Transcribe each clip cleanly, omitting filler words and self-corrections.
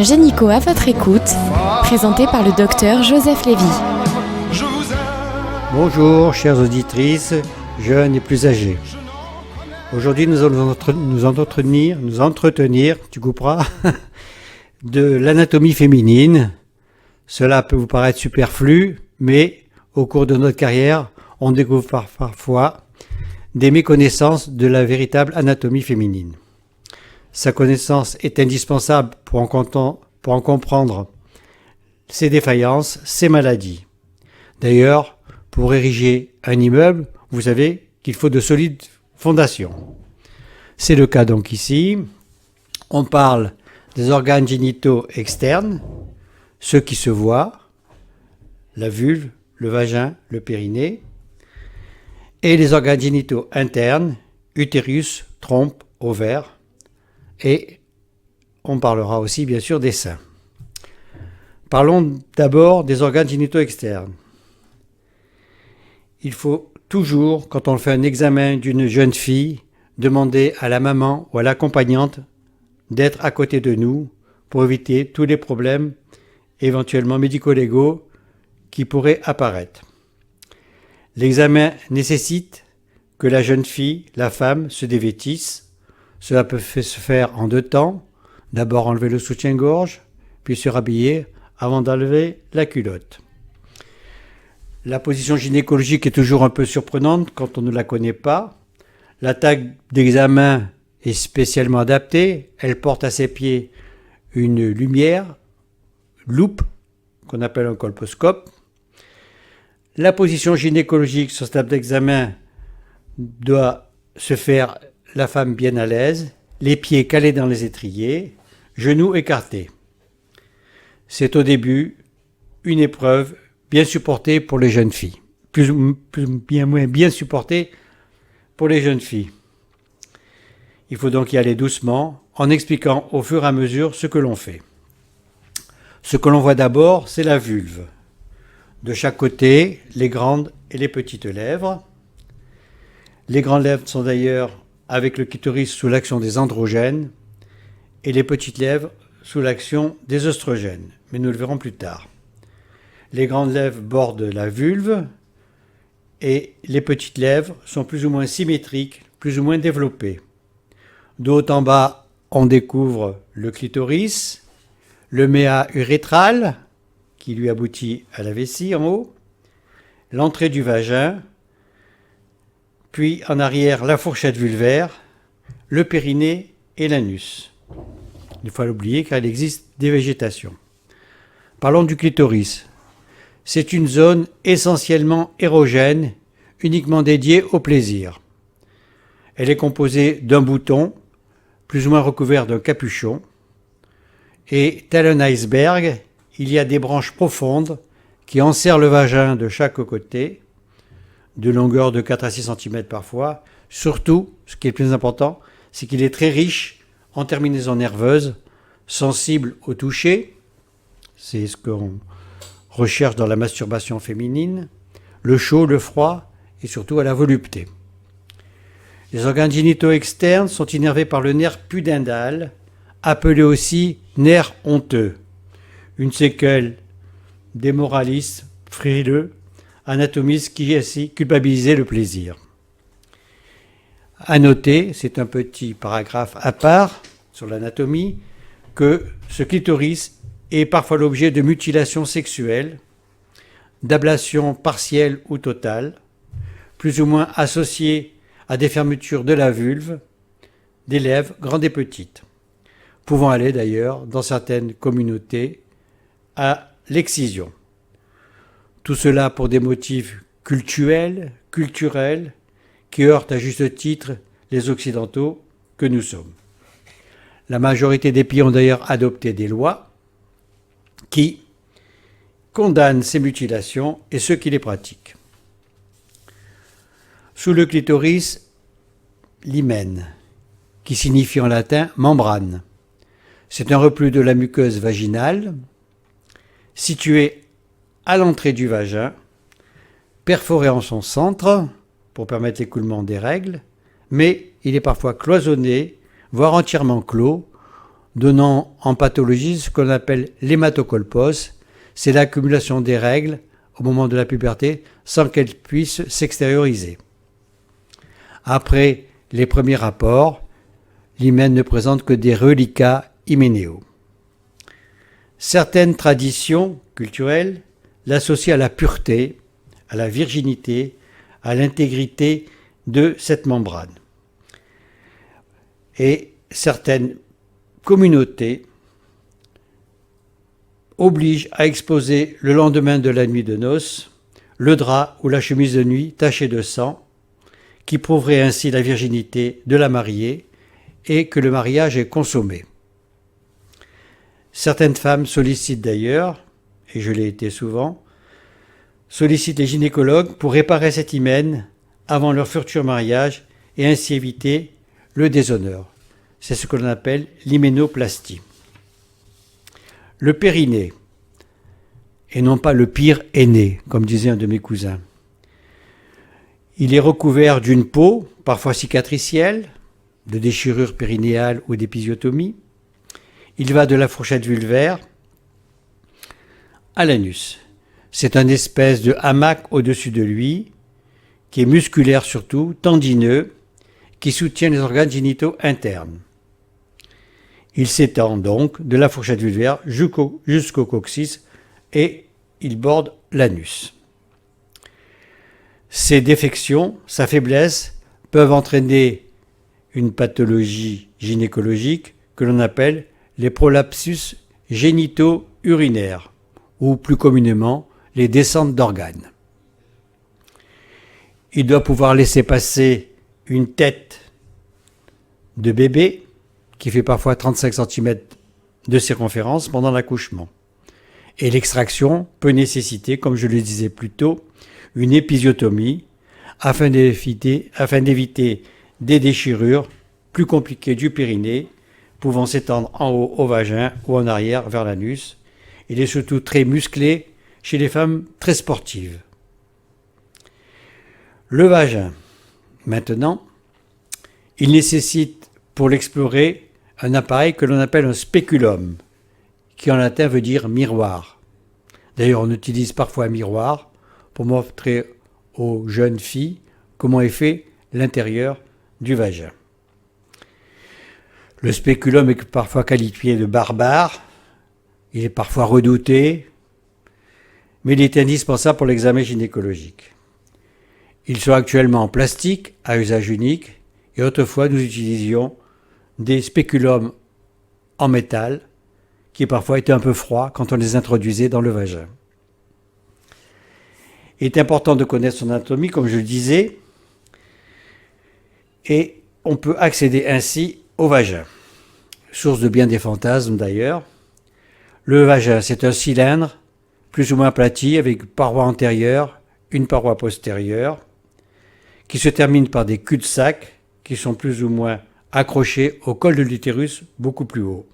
Génico à votre écoute, présenté par le docteur Joseph Lévy. Bonjour chères auditrices, jeunes et plus âgées. Aujourd'hui nous allons nous entretenir, tu couperas, de l'anatomie féminine. Cela peut vous paraître superflu, mais au cours de notre carrière, on découvre parfois des méconnaissances de la véritable anatomie féminine. Sa connaissance est indispensable pour en comprendre ses défaillances, ses maladies. D'ailleurs, pour ériger un immeuble, vous savez qu'il faut de solides fondations. C'est le cas donc ici. On parle des organes génitaux externes, ceux qui se voient, la vulve, le vagin, le périnée, et les organes génitaux internes, utérus, trompe, ovaire, et on parlera aussi bien sûr des seins. Parlons d'abord des organes génitaux externes. Il faut toujours, quand on fait un examen d'une jeune fille, demander à la maman ou à l'accompagnante d'être à côté de nous pour éviter tous les problèmes éventuellement médico-légaux qui pourraient apparaître. L'examen nécessite que la jeune fille, la femme, se dévêtisse. Cela peut se faire en deux temps. D'abord enlever le soutien-gorge, puis se rhabiller avant d'enlever la culotte. La position gynécologique est toujours un peu surprenante quand on ne la connaît pas. La table d'examen est spécialement adaptée. Elle porte à ses pieds une lumière, loupe, qu'on appelle un colposcope. La position gynécologique sur cette table d'examen doit se faire la femme bien à l'aise, les pieds calés dans les étriers, genoux écartés. C'est au début une épreuve bien supportée pour les jeunes filles, bien supportée pour les jeunes filles. Il faut donc y aller doucement, en expliquant au fur et à mesure ce que l'on fait. Ce que l'on voit d'abord, c'est la vulve. De chaque côté, les grandes et les petites lèvres. Les grandes lèvres sont d'ailleurs avec le clitoris sous l'action des androgènes et les petites lèvres sous l'action des œstrogènes, mais nous le verrons plus tard. Les grandes lèvres bordent la vulve et les petites lèvres sont plus ou moins symétriques, plus ou moins développées. De haut en bas, on découvre le clitoris, le méa urétral qui lui aboutit à la vessie en haut, l'entrée du vagin, puis en arrière la fourchette vulvaire, le périnée et l'anus. Il faut l'oublier car il existe des végétations. Parlons du clitoris. C'est une zone essentiellement érogène, uniquement dédiée au plaisir. Elle est composée d'un bouton, plus ou moins recouvert d'un capuchon, et tel un iceberg, il y a des branches profondes qui enserrent le vagin de chaque côté, de longueur de 4 à 6 cm parfois. Surtout, ce qui est le plus important, c'est qu'il est très riche en terminaisons nerveuses, sensibles au toucher. C'est ce qu'on recherche dans la masturbation féminine, le chaud, le froid et surtout à la volupté. Les organes génitaux externes sont innervés par le nerf pudendal, appelé aussi nerf honteux, une séquelle des moralistes frileux, anatomiste qui ainsi culpabilisait le plaisir. À noter, c'est un petit paragraphe à part sur l'anatomie, que ce clitoris est parfois l'objet de mutilations sexuelles, d'ablations partielles ou totales, plus ou moins associées à des fermetures de la vulve, des lèvres grandes et petites, pouvant aller d'ailleurs, dans certaines communautés, à l'excision. Tout cela pour des motifs cultuels, qui heurtent à juste titre les Occidentaux que nous sommes. La majorité des pays ont d'ailleurs adopté des lois qui condamnent ces mutilations et ceux qui les pratiquent. Sous le clitoris, l'hymen, qui signifie en latin membrane. C'est un reflux de la muqueuse vaginale, situé à l'entrée du vagin, perforé en son centre pour permettre l'écoulement des règles, mais il est parfois cloisonné, voire entièrement clos, donnant en pathologie ce qu'on appelle l'hématocolpose. C'est l'accumulation des règles au moment de la puberté sans qu'elles puissent s'extérioriser. Après les premiers rapports, l'hymen ne présente que des reliquats hyménéaux. Certaines traditions culturelles l'associent à la pureté, à la virginité, à l'intégrité de cette membrane. Et certaines communautés obligent à exposer le lendemain de la nuit de noces le drap ou la chemise de nuit tachée de sang, qui prouverait ainsi la virginité de la mariée et que le mariage est consommé. Certaines femmes sollicitent d'ailleurs, et je l'ai été souvent, sollicitent les gynécologues pour réparer cet hymen avant leur futur mariage et ainsi éviter le déshonneur. C'est ce que l'on appelle l'hyménoplastie. Le périnée, et non pas le pire aîné, comme disait un de mes cousins. Il est recouvert d'une peau, parfois cicatricielle, de déchirure périnéale ou d'épisiotomie. Il va de la fourchette vulvaire à l'anus. C'est une espèce de hamac au-dessus de lui, qui est musculaire surtout, tendineux, qui soutient les organes génitaux internes. Il s'étend donc de la fourchette vulvaire jusqu'au coccyx et il borde l'anus. Ces défections, sa faiblesse, peuvent entraîner une pathologie gynécologique que l'on appelle les prolapsus génito-urinaires, ou plus communément les descentes d'organes. Il doit pouvoir laisser passer une tête de bébé qui fait parfois 35 cm de circonférence pendant l'accouchement. Et l'extraction peut nécessiter, comme je le disais plus tôt, une épisiotomie afin d'éviter des déchirures plus compliquées du périnée pouvant s'étendre en haut au vagin ou en arrière vers l'anus. Il est surtout très musclé chez les femmes très sportives. Le vagin, maintenant, il nécessite pour l'explorer un appareil que l'on appelle un spéculum, qui en latin veut dire miroir. D'ailleurs, on utilise parfois un miroir pour montrer aux jeunes filles comment est fait l'intérieur du vagin. Le spéculum est parfois qualifié de barbare, il est parfois redouté, mais il est indispensable pour l'examen gynécologique. Ils sont actuellement en plastique à usage unique et autrefois nous utilisions des spéculums en métal qui parfois étaient un peu froids quand on les introduisait dans le vagin. Il est important de connaître son anatomie, comme je le disais, et on peut accéder ainsi au vagin. Source de bien des fantasmes d'ailleurs. Le vagin, c'est un cylindre plus ou moins aplati avec une paroi antérieure, une paroi postérieure, qui se termine par des cul-de-sac qui sont plus ou moins accrochés au col de l'utérus beaucoup plus haut.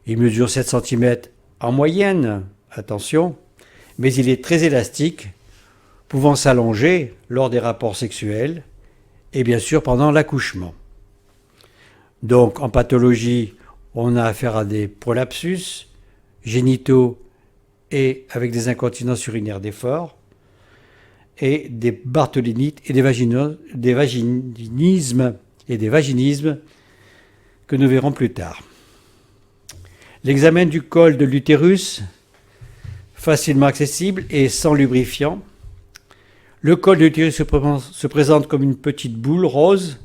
Il mesure 7 cm en moyenne, attention, mais il est très élastique, pouvant s'allonger lors des rapports sexuels et bien sûr pendant l'accouchement. Donc en pathologie, on a affaire à des prolapsus génitaux et avec des incontinences urinaires d'effort et des bartholinites et des vaginismes que nous verrons plus tard. L'examen du col de l'utérus, facilement accessible et sans lubrifiant. Le col de l'utérus se présente comme une petite boule rose,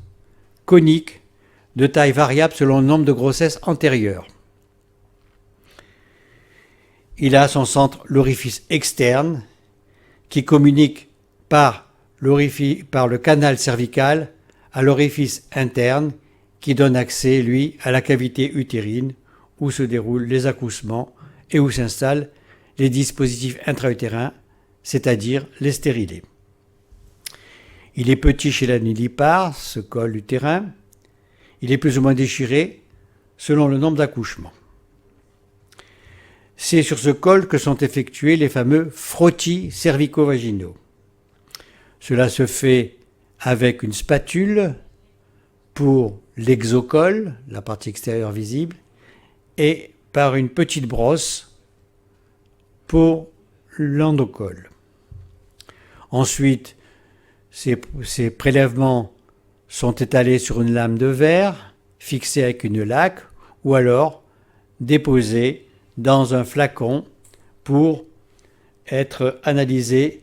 conique, de taille variable selon le nombre de grossesses antérieures. Il a à son centre l'orifice externe qui communique par le canal cervical à l'orifice interne qui donne accès, lui, à la cavité utérine où se déroulent les accouchements et où s'installent les dispositifs intra-utérins, c'est-à-dire les stérilés. Il est petit chez la nullipare, ce col utérin. Il est plus ou moins déchiré selon le nombre d'accouchements. C'est sur ce col que sont effectués les fameux frottis cervico-vaginaux. Cela se fait avec une spatule pour l'exocole, la partie extérieure visible, et par une petite brosse pour l'endocole. Ensuite, ces prélèvements sont étalés sur une lame de verre fixée avec une laque ou alors déposés dans un flacon pour être analysés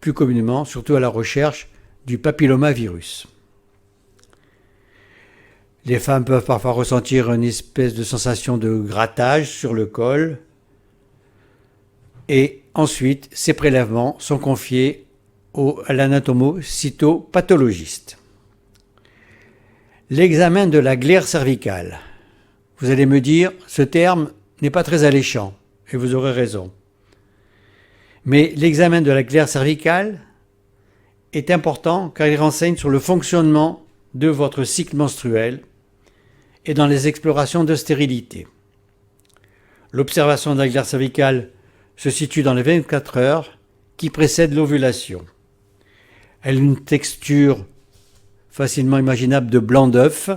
plus communément, surtout à la recherche du papillomavirus. Les femmes peuvent parfois ressentir une espèce de sensation de grattage sur le col. Et ensuite, ces prélèvements sont confiés à l'anatomo-cytopathologiste. L'examen de la glaire cervicale. Vous allez me dire, ce terme n'est pas très alléchant, et vous aurez raison. Mais l'examen de la glaire cervicale est important car il renseigne sur le fonctionnement de votre cycle menstruel et dans les explorations de stérilité. L'observation de la glaire cervicale se situe dans les 24 heures qui précèdent l'ovulation. Elle a une texture facilement imaginable de blanc d'œuf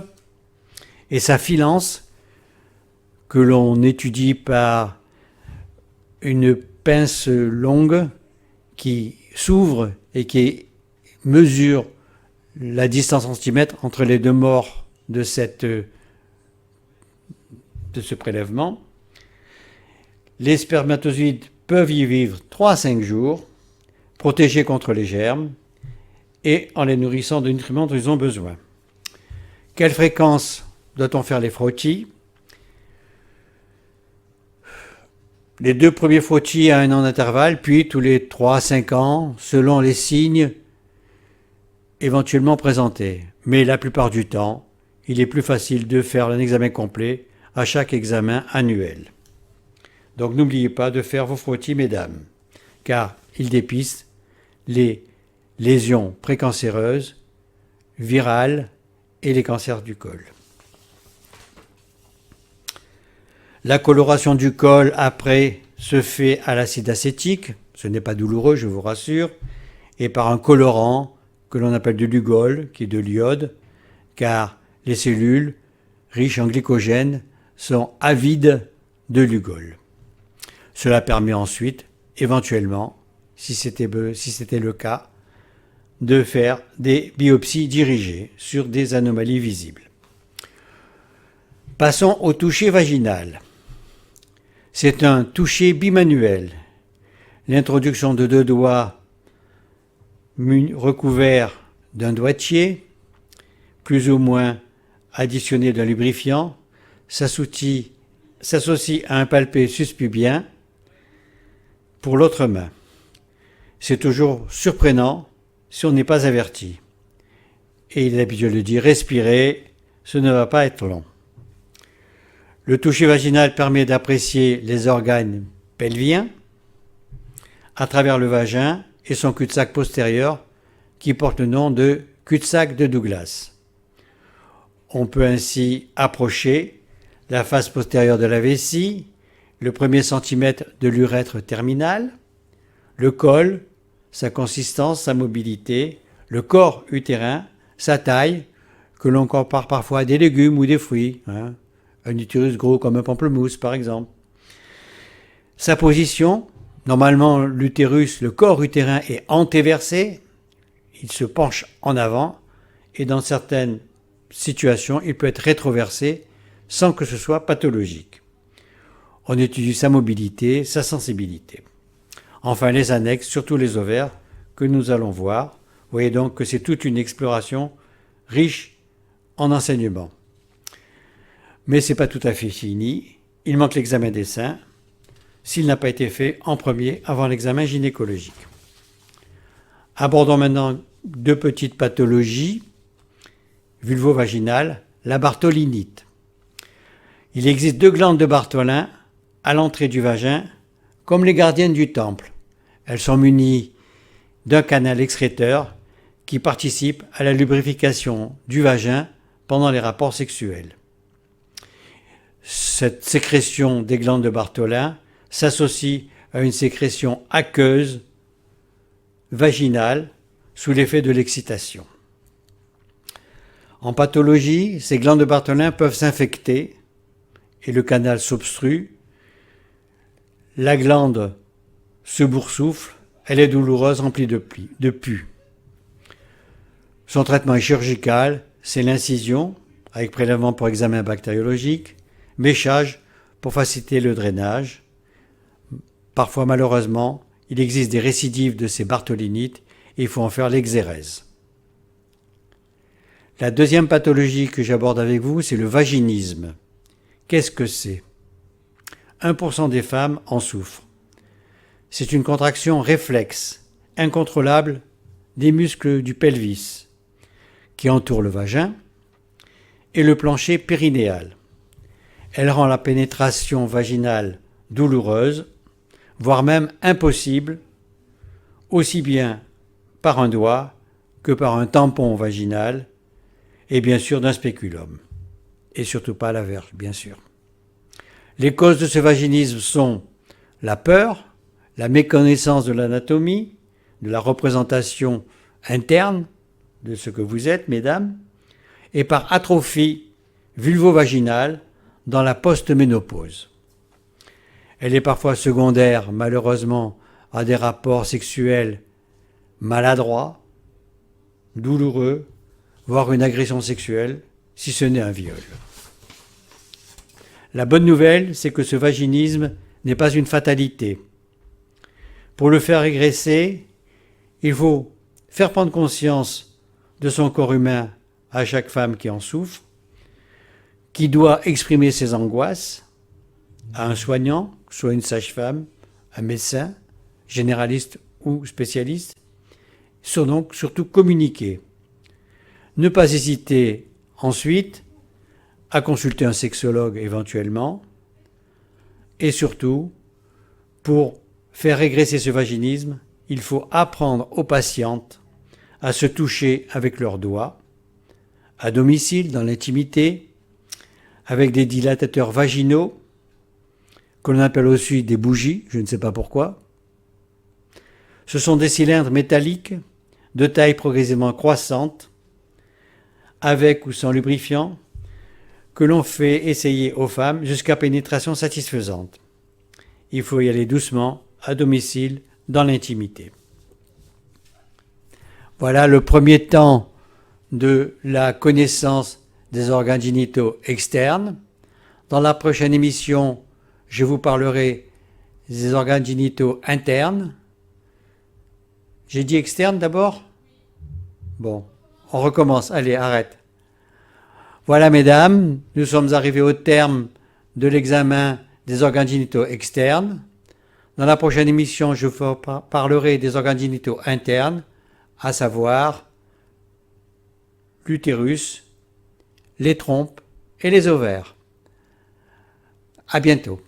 et sa filance, que l'on étudie par une pince longue qui s'ouvre et qui mesure la distance en centimètres entre les deux morts de ce prélèvement. Les spermatozoïdes peuvent y vivre 3 à 5 jours, protégés contre les germes et en les nourrissant de nutriments dont ils ont besoin. Quelle fréquence doit-on faire les frottis? Les 2 premiers frottis à 1 an d'intervalle, puis tous les 3 à 5 ans, selon les signes éventuellement présentés. Mais la plupart du temps, il est plus facile de faire un examen complet à chaque examen annuel. Donc n'oubliez pas de faire vos frottis, mesdames, car ils dépistent les lésions précancéreuses, virales et les cancers du col. La coloration du col après se fait à l'acide acétique, ce n'est pas douloureux, je vous rassure, et par un colorant que l'on appelle de l'ugol, qui est de l'iode, car les cellules riches en glycogène sont avides de l'ugol. Cela permet ensuite, éventuellement, si c'était le cas, de faire des biopsies dirigées sur des anomalies visibles. Passons au toucher vaginal. C'est un toucher bimanuel. L'introduction de 2 doigts recouverts d'un doigtier, plus ou moins additionné d'un lubrifiant, s'associe à un palpé suspubien pour l'autre main. C'est toujours surprenant si on n'est pas averti. Et il est habituel de dire, respirez, ce ne va pas être long. Le toucher vaginal permet d'apprécier les organes pelviens à travers le vagin et son cul-de-sac postérieur qui porte le nom de cul-de-sac de Douglas. On peut ainsi approcher la face postérieure de la vessie, le premier centimètre de l'urètre terminal, le col, sa consistance, sa mobilité, le corps utérin, sa taille, que l'on compare parfois à des légumes ou des fruits, un utérus gros comme un pamplemousse par exemple. Sa position, normalement l'utérus, le corps utérin est antéversé, il se penche en avant et dans certaines situations il peut être rétroversé sans que ce soit pathologique. On étudie sa mobilité, sa sensibilité. Enfin les annexes, surtout les ovaires, que nous allons voir. Vous voyez donc que c'est toute une exploration riche en enseignements. Mais ce n'est pas tout à fait fini. Il manque l'examen des seins, s'il n'a pas été fait en premier avant l'examen gynécologique. Abordons maintenant 2 petites pathologies vulvo-vaginales, la bartholinite. Il existe 2 glandes de Bartholin à l'entrée du vagin, comme les gardiennes du temple. Elles sont munies d'un canal excréteur qui participe à la lubrification du vagin pendant les rapports sexuels. Cette sécrétion des glandes de Bartholin s'associe à une sécrétion aqueuse vaginale sous l'effet de l'excitation. En pathologie, ces glandes de Bartholin peuvent s'infecter et le canal s'obstrue, la glande se boursoufle, elle est douloureuse, remplie de pus. Son traitement est chirurgical, c'est l'incision, avec prélèvement pour examen bactériologique, méchage pour faciliter le drainage. Parfois, malheureusement, il existe des récidives de ces bartholinites et il faut en faire l'exérèse. La deuxième pathologie que j'aborde avec vous, c'est le vaginisme. Qu'est-ce que c'est ? 1% des femmes en souffrent. C'est une contraction réflexe, incontrôlable des muscles du pelvis qui entourent le vagin et le plancher périnéal. Elle rend la pénétration vaginale douloureuse, voire même impossible, aussi bien par un doigt que par un tampon vaginal et bien sûr d'un spéculum. Et surtout pas la verge, bien sûr. Les causes de ce vaginisme sont la peur, la méconnaissance de l'anatomie, de la représentation interne de ce que vous êtes, mesdames, et par atrophie vulvo-vaginale dans la post-ménopause. Elle est parfois secondaire, malheureusement, à des rapports sexuels maladroits, douloureux, voire une agression sexuelle, si ce n'est un viol. La bonne nouvelle, c'est que ce vaginisme n'est pas une fatalité. Pour le faire régresser, il faut faire prendre conscience de son corps humain à chaque femme qui en souffre, qui doit exprimer ses angoisses à un soignant, soit une sage-femme, un médecin, généraliste ou spécialiste, donc surtout communiquer. Ne pas hésiter ensuite à consulter un sexologue éventuellement, et surtout, pour faire régresser ce vaginisme, il faut apprendre aux patientes à se toucher avec leurs doigts, à domicile, dans l'intimité, avec des dilatateurs vaginaux, que l'on appelle aussi des bougies, je ne sais pas pourquoi. Ce sont des cylindres métalliques de taille progressivement croissante, avec ou sans lubrifiant, que l'on fait essayer aux femmes jusqu'à pénétration satisfaisante. Il faut y aller doucement, à domicile, dans l'intimité. Voilà le premier temps de la connaissance des organes génitaux externes. Dans la prochaine émission, je vous parlerai des organes génitaux internes. J'ai dit externes d'abord ? Bon, on recommence. Allez, arrête. Voilà, mesdames, nous sommes arrivés au terme de l'examen des organes génitaux externes. Dans la prochaine émission, je vous parlerai des organes génitaux internes, à savoir l'utérus, les trompes et les ovaires. À bientôt.